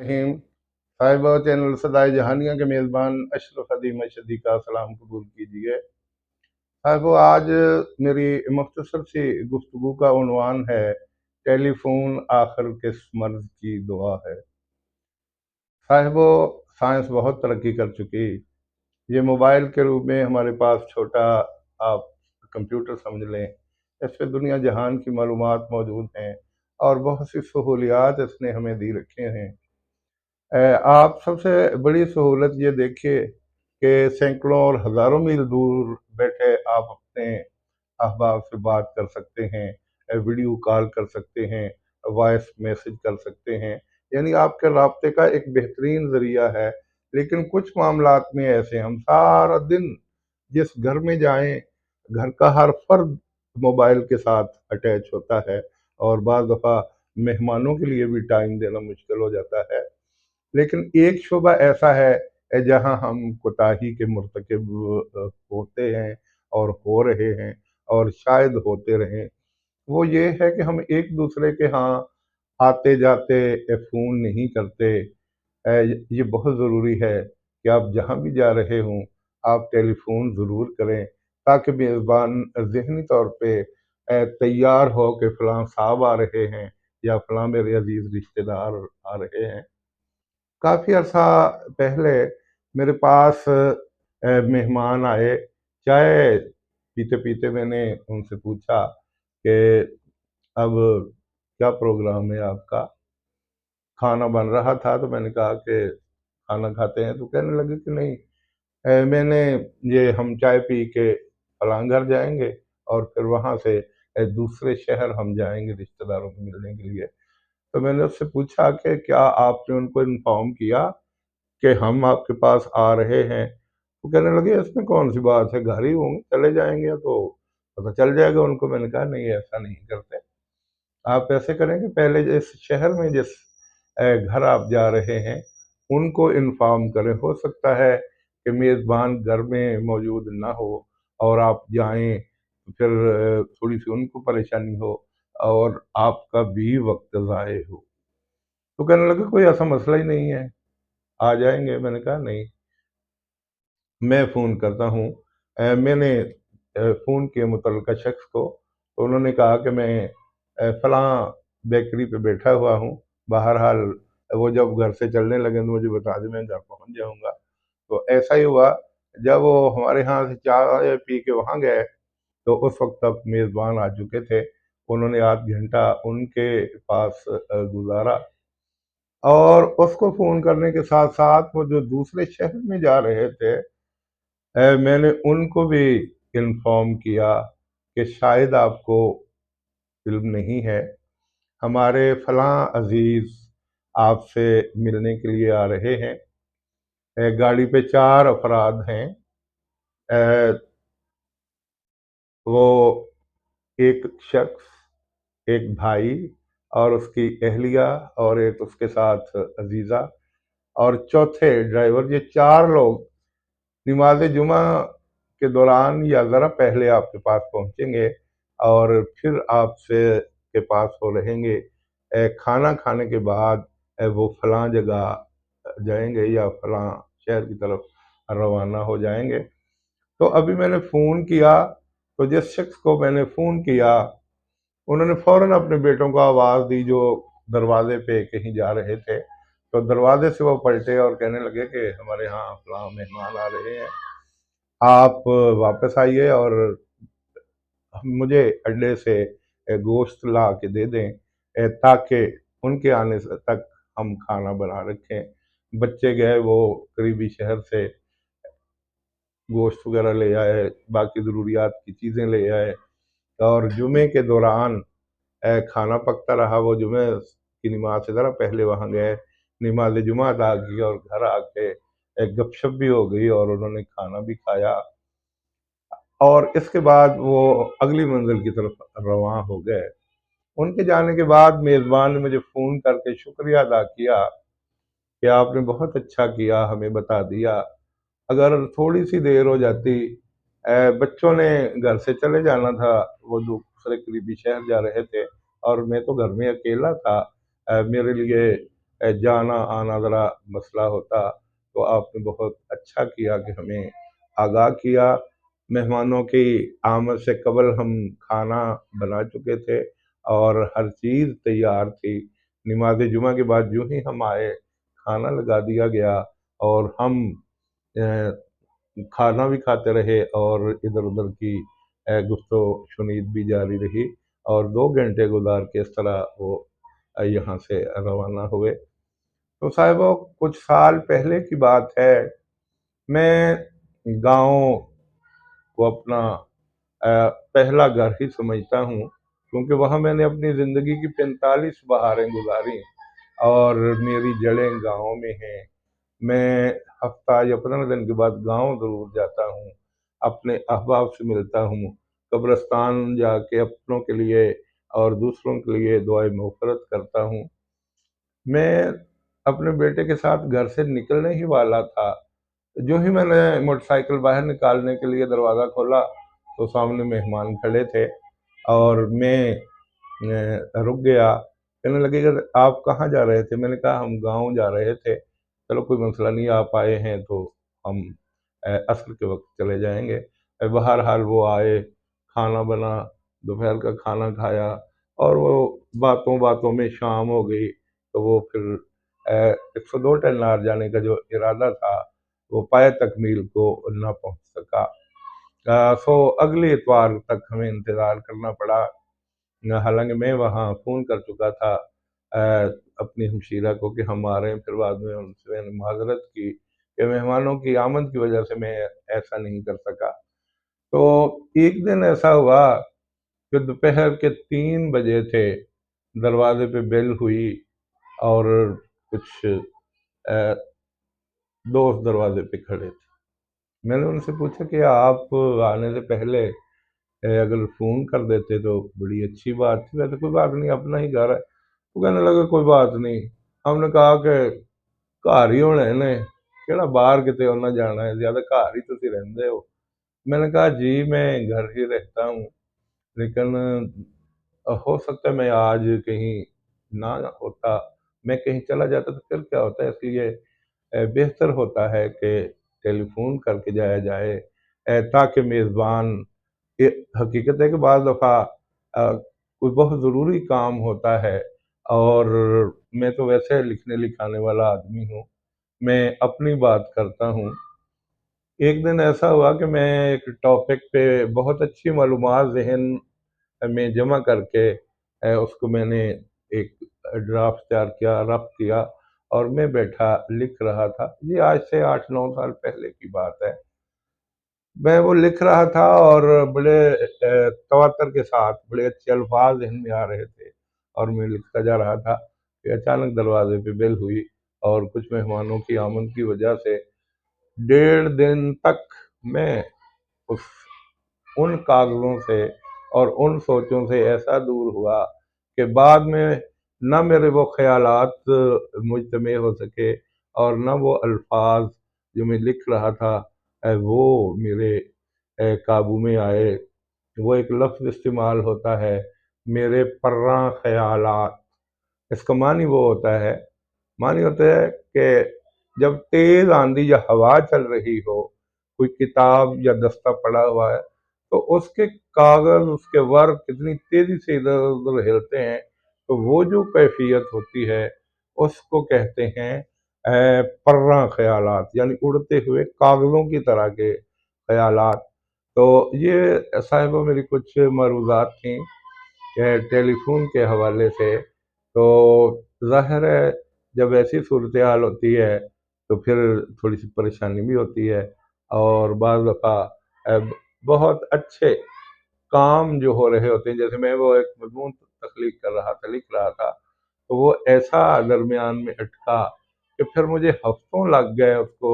रहीम। साहिबा चैनल सदाए जहानिया के मेज़बान अशरफ अदीम अशदी का सलाम कबूल कीजिए। साहिबो, आज मेरी मुख्तसर सी गुफ्तगू का उन्वान है टेलीफोन आखिर किस मर्ज की दुआ है। साहिबो, साइंस बहुत तरक्की कर चुकी। ये मोबाइल के रूप में हमारे पास छोटा, आप कंप्यूटर समझ लें, इस पे दुनिया जहान की मालूमात मौजूद हैं और बहुत सी सहूलियात इसने हमें दी रखे हैं। आप सबसे बड़ी सहूलत ये देखिए कि सैकड़ों और हज़ारों मील दूर बैठे आप अपने अहबाब से बात कर सकते हैं, वीडियो कॉल कर सकते हैं, वॉइस मैसेज कर सकते हैं। यानी आपके राब्ते का एक बेहतरीन ज़रिया है। लेकिन कुछ मामलात में ऐसे हम सारा दिन जिस घर में जाएं, घर का हर फर्द मोबाइल के साथ अटैच होता है और बाज़ दफ़ा मेहमानों के लिए भी टाइम देना मुश्किल हो जाता है। लेकिन एक शोबा ऐसा है जहां हम कोताही के मुर्तकिब होते हैं और हो रहे हैं और शायद होते रहें। वो ये है कि हम एक दूसरे के यहाँ आते जाते फ़ोन नहीं करते। ये बहुत ज़रूरी है कि आप जहाँ भी जा रहे हों, आप टेलीफोन ज़रूर करें, ताकि मेज़बान ज़हनी तौर पे तैयार हो कि फ़लाँ साहब आ रहे हैं या फ़लाँ मेरे अजीज़ रिश्तेदार आ रहे हैं। काफ़ी अर्सा पहले मेरे पास मेहमान आए। चाय पीते पीते मैंने उनसे पूछा कि अब क्या प्रोग्राम है आपका। खाना बन रहा था तो मैंने कहा कि खाना खाते हैं, तो कहने लगे कि नहीं, मैंने ये हम चाय पी के फलां घर जाएंगे और फिर वहाँ से दूसरे शहर हम जाएंगे रिश्तेदारों को मिलने के लिए। तो मैंने उससे पूछा कि क्या आपने उनको इन्फॉर्म किया कि हम आपके पास आ रहे हैं। वो कहने लगे इसमें कौन सी बात है, घर ही होंगे, चले जाएंगे तो पता चल जाएगा उनको। मैंने कहा नहीं, ऐसा नहीं करते। आप ऐसे करें कि पहले जिस शहर में जिस घर आप जा रहे हैं उनको इन्फॉर्म करें। हो सकता है कि मेज़बान घर में मौजूद ना हो और आप जाएं तो फिर थोड़ी सी उनको परेशानी हो और आपका भी वक्त ज़ाय हो। तो कहने लगे कोई ऐसा मसला ही नहीं है, आ जाएंगे। मैंने कहा नहीं, मैं फ़ोन करता हूँ। मैंने फ़ोन किया मुतल्लिका शख्स को, तो उन्होंने कहा कि मैं फ़लाँ बेकरी पे बैठा हुआ हूँ। बहरहाल वो जब घर से चलने लगे तो मुझे बता दें, मैं घर पहुँच जाऊँगा। तो ऐसा ही हुआ। जब वो हमारे यहाँ से चाय पी के वहाँ गए तो उस वक्त तक मेज़बान आ चुके थे। उन्होंने आध घंटा उनके पास गुज़ारा और उसको फ़ोन करने के साथ साथ वो जो दूसरे शहर में जा रहे थे, मैंने उनको भी इन्फॉर्म किया कि शायद आपको इल्म नहीं है, हमारे फलां अजीज आपसे मिलने के लिए आ रहे हैं। गाड़ी पे 4 अफराद हैं। अ, वो एक शख्स, एक भाई और उसकी अहलिया और एक उसके साथ अजीज़ा और चौथे ड्राइवर। ये 4 लोग नमाज जुमा के दौरान या ज़रा पहले आपके पास पहुंचेंगे और फिर आपसे के पास वो रहेंगे। खाना खाने के बाद वो फलां जगह जाएंगे या फलां शहर की तरफ रवाना हो जाएंगे। तो अभी मैंने फ़ोन किया, तो जिस शख्स को मैंने फ़ोन किया उन्होंने फ़ौरन अपने बेटों को आवाज़ दी जो दरवाजे पे कहीं जा रहे थे। तो दरवाजे से वो पलटे और कहने लगे कि हमारे यहाँ फलां मेहमान आ रहे हैं, आप वापस आइए और मुझे अड्डे से गोश्त ला के दे दें, ताकि उनके आने से तक हम खाना बना रखें। बच्चे गए, वो करीबी शहर से गोश्त वगैरह ले आए, बाकी ज़रूरियात की चीज़ें ले आए और जुमे के दौरान खाना पकता रहा। वो जुमे की नमाज से ज़रा पहले वहाँ गए, नमाज जुमा अदा की और घर आके गपशप भी हो गई और उन्होंने खाना भी खाया और इसके बाद वो अगली मंजिल की तरफ रवां हो गए। उनके जाने के बाद मेज़बान ने मुझे फ़ोन करके शुक्रिया अदा किया कि आपने बहुत अच्छा किया, हमें बता दिया। अगर थोड़ी सी देर हो जाती, बच्चों ने घर से चले जाना था, वो दूसरे करीबी शहर जा रहे थे और मैं तो घर में अकेला था। मेरे लिए جانا آنا ذرا مسئلہ ہوتا، تو آپ نے بہت اچھا کیا کہ ہمیں آگاہ کیا۔ مہمانوں کی آمد سے قبل ہم کھانا بنا چکے تھے اور ہر چیز تیار تھی۔ نماز جمعہ کے بعد جو ہی ہم آئے، کھانا لگا دیا گیا اور ہم کھانا بھی کھاتے رہے اور ادھر ادھر کی گفت و شنید بھی جاری رہی، اور 2 گھنٹے گزار کے اس طرح وہ یہاں سے روانہ ہوئے۔ تو صاحبوں، کچھ سال پہلے کی بات ہے، میں گاؤں کو اپنا پہلا گھر ہی سمجھتا ہوں، کیونکہ وہاں میں نے اپنی زندگی کی 45 بہاریں گزاری اور میری جڑیں گاؤں میں ہیں۔ میں ہفتہ یا 15 دن کے بعد گاؤں ضرور جاتا ہوں، اپنے احباب سے ملتا ہوں، قبرستان جا کے اپنوں کے لیے اور دوسروں کے لیے دعائیں مغفرت کرتا ہوں۔ میں اپنے بیٹے کے ساتھ گھر سے نکلنے ہی والا تھا، جو ہی میں نے موٹر سائیکل باہر نکالنے کے لیے دروازہ کھولا تو سامنے مہمان کھڑے تھے اور میں رک گیا۔ کہنے لگے کہ آپ کہاں جا رہے تھے؟ میں نے کہا ہم گاؤں جا رہے تھے۔ چلو کوئی مسئلہ نہیں، آپ آئے ہیں تو ہم عصر کے وقت چلے جائیں گے۔ بہرحال وہ آئے، کھانا بنا، دوپہر کا کھانا کھایا اور وہ باتوں باتوں میں شام ہو گئی، تو وہ پھر 102 ٹنار جانے کا جو ارادہ تھا وہ پائے تکمیل کو نہ پہنچ سکا۔ سو اگلے اتوار تک ہمیں انتظار کرنا پڑا، حالانکہ میں وہاں فون کر چکا تھا اپنی ہمشیرہ کو کہ ہم آ رہے ہیں۔ پھر بعد میں ان سے میں نے معذرت کی کہ مہمانوں کی آمد کی وجہ سے میں ایسا نہیں کر سکا۔ تو ایک دن ایسا ہوا کہ دوپہر کے 3 بجے تھے، دروازے پہ بیل ہوئی اور کچھ دوست دروازے پہ کھڑے تھے۔ میں نے ان سے پوچھا کہ آپ آنے سے پہلے اگر فون کر دیتے تو بڑی اچھی بات تھی، ویسے کوئی بات نہیں، اپنا ہی گھر ہے۔ وہ کہنے لگے کوئی بات نہیں۔ ہم نے کہا کہ گھر ہی ہونے نے، کہڑا باہر کتے ہونا جانا ہے، زیادہ گھر ہی تسی رہندے ہو۔ میں نے کہا جی میں گھر ہی رہتا ہوں، لیکن ہو سکتا ہے میں آج کہیں نہ ہوتا، میں کہیں چلا جاتا تو پھر کیا ہوتا ہے، اس لیے بہتر ہوتا ہے کہ ٹیلی فون کر کے جایا جائے، تاکہ میزبان، حقیقت ہے کہ بعض دفعہ کوئی بہت ضروری کام ہوتا ہے، اور میں تو ویسے لکھنے لکھانے والا آدمی ہوں، میں اپنی بات کرتا ہوں۔ ایک دن ایسا ہوا کہ میں ایک ٹاپک پہ بہت اچھی معلومات ذہن میں جمع کر کے اس کو میں نے ایک ڈرافٹ تیار کیا، رفع کیا، اور میں بیٹھا لکھ رہا تھا۔ یہ آج سے 8-9 سال پہلے کی بات ہے۔ میں وہ لکھ رہا تھا اور بڑے تواتر کے ساتھ بڑے اچھے الفاظ ذہن میں آ رہے تھے، اور میں لکھتا جا رہا تھا کہ اچانک دروازے پہ بیل ہوئی، اور کچھ مہمانوں کی آمد کی وجہ سے 1.5 دن تک میں ان کاغذوں سے اور ان سوچوں سے ایسا دور ہوا کہ بعد میں نہ میرے وہ خیالات مجتمع ہو سکے، اور نہ وہ الفاظ جو میں لکھ رہا تھا وہ میرے قابو میں آئے۔ وہ ایک لفظ استعمال ہوتا ہے، میرے پراں خیالات۔ اس کا معنی وہ ہوتا ہے، کہ جب تیز آندھی یا ہوا چل رہی ہو، کوئی کتاب یا دستہ پڑا ہوا ہے، تو اس کے کاغذ، اس کے ورق کتنی تیزی سے ادھر ادھر ہلتے ہیں، تو وہ جو کیفیت ہوتی ہے اس کو کہتے ہیں پراں خیالات، یعنی اڑتے ہوئے کاغذوں کی طرح کے خیالات۔ تو یہ صاحبہ میری کچھ معروضات تھیں ٹیلی فون کے حوالے سے۔ تو ظاہر ہے جب ایسی صورتحال ہوتی ہے تو پھر تھوڑی سی پریشانی بھی ہوتی ہے، اور بعض دفعہ بہت اچھے کام جو ہو رہے ہوتے ہیں، جیسے میں وہ ایک مضمون تخلیق کر رہا تھا، لکھ رہا تھا، تو وہ ایسا درمیان میں اٹکا کہ پھر مجھے ہفتوں لگ گئے اس کو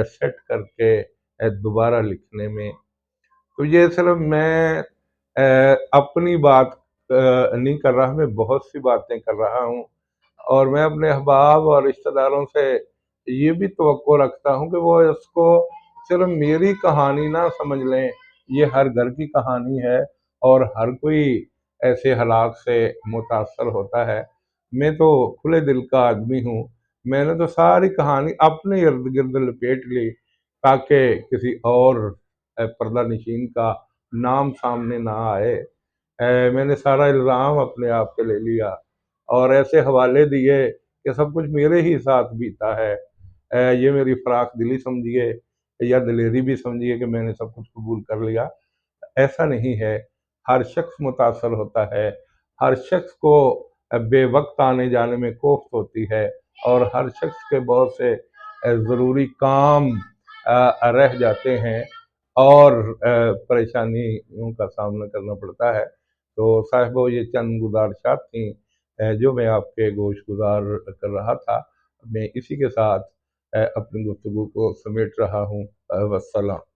سیٹ کر کے دوبارہ لکھنے میں۔ تو یہ صرف میں اپنی بات نہیں کر رہا، میں بہت سی باتیں کر رہا ہوں، اور میں اپنے احباب اور رشتہ داروں سے یہ بھی توقع رکھتا ہوں کہ وہ اس کو صرف میری کہانی نہ سمجھ لیں، یہ ہر گھر کی کہانی ہے، اور ہر کوئی ایسے حالات سے متاثر ہوتا ہے۔ मैं तो खुले दिल का आदमी हूँ। मैंने तो सारी कहानी अपने इर्द गिर्द लपेट ली ताकि किसी और पर्दा नशीन का नाम सामने ना आए। मैंने सारा इल्ज़ाम अपने आप पे ले लिया और ऐसे हवाले दिए कि सब कुछ मेरे ही साथ बीता है। ये मेरी फराख दिली समझिए या दिलेरी भी समझिए कि मैंने सब कुछ कबूल कर लिया। ऐसा नहीं है। हर शख्स मुतासर होता है, हर शख्स को बेवक्त आने जाने में कोफ्त होती है और हर शख्स के बहुत से ज़रूरी काम रह जाते हैं और परेशानियों का सामना करना पड़ता है। तो साहिबो, ये चंद गुज़ारिशात थी जो मैं आपके गोश गुज़ार कर रहा था। मैं इसी के साथ अपनी गुफ्तगू को समेट रहा हूँ। वस्सलाम।